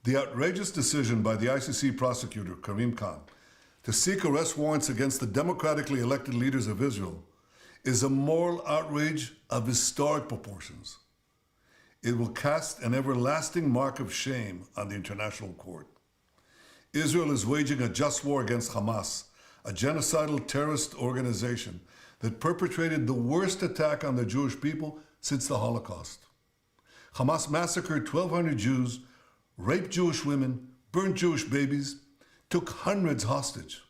The outrageous decision by the ICC prosecutor, Karim Khan, to seek arrest warrants against the democratically elected leaders of Israel is a moral outrage of historic proportions. It will cast an everlasting mark of shame on the international court. Israel is waging a just war against Hamas, a genocidal terrorist organization that perpetrated the worst attack on the Jewish people since the Holocaust. Hamas massacred 1,200 Jews, raped Jewish women, burned Jewish babies, took hundreds hostage.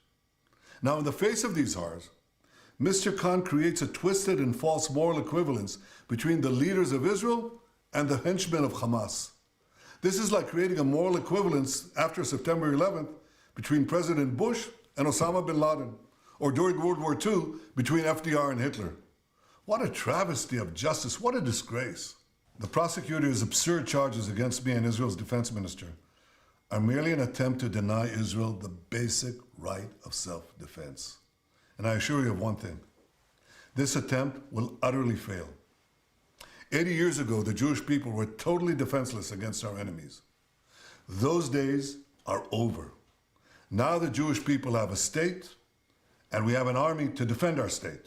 Now, in the face of these horrors, Mr. Khan creates a twisted and false moral equivalence between the leaders of Israel and the henchmen of Hamas. This is like creating a moral equivalence after September 11th between President Bush and Osama bin Laden, or during World War II between FDR and Hitler. What a travesty of justice, what a disgrace. The prosecutor's absurd charges against me and Israel's defense minister are merely an attempt to deny Israel the basic right of self-defense. And I assure you of one thing, this attempt will utterly fail. 80 years ago, the Jewish people were totally defenseless against our enemies. Those days are over. Now the Jewish people have a state, and we have an army to defend our state.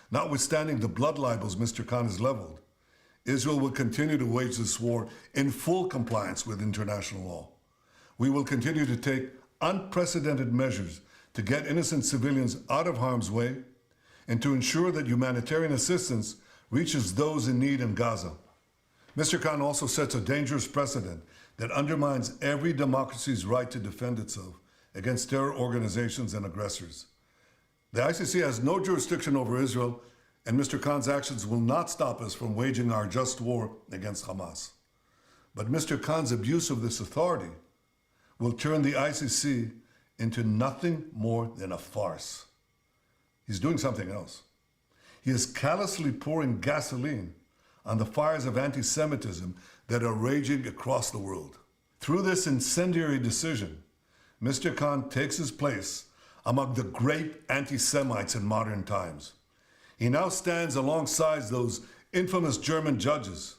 Notwithstanding the blood libels Mr. Khan has leveled, Israel will continue to wage this war in full compliance with international law. We will continue to take unprecedented measures to get innocent civilians out of harm's way and to ensure that humanitarian assistance reaches those in need in Gaza. Mr. Khan also sets a dangerous precedent that undermines every democracy's right to defend itself against terror organizations and aggressors. The ICC has no jurisdiction over Israel, and Mr. Khan's actions will not stop us from waging our just war against Hamas. But Mr. Khan's abuse of this authority will turn the ICC into nothing more than a farce. He's doing something else. He is callously pouring gasoline on the fires of anti-Semitism that are raging across the world. Through this incendiary decision, Mr. Khan takes his place among the great anti-Semites in modern times. He now stands alongside those infamous German judges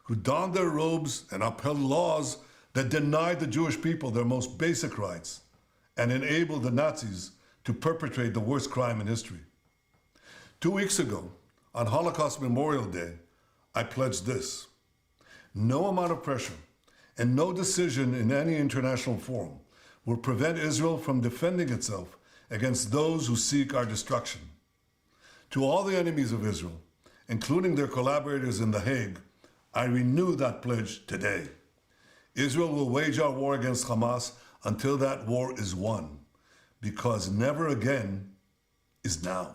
who donned their robes and upheld laws that denied the Jewish people their most basic rights and enabled the Nazis to perpetrate the worst crime in history. 2 weeks ago, on Holocaust Memorial Day, I pledged this: no amount of pressure and no decision in any international forum will prevent Israel from defending itself against those who seek our destruction. To all the enemies of Israel, including their collaborators in The Hague, I renew that pledge today. Israel will wage our war against Hamas until that war is won, because never again is now.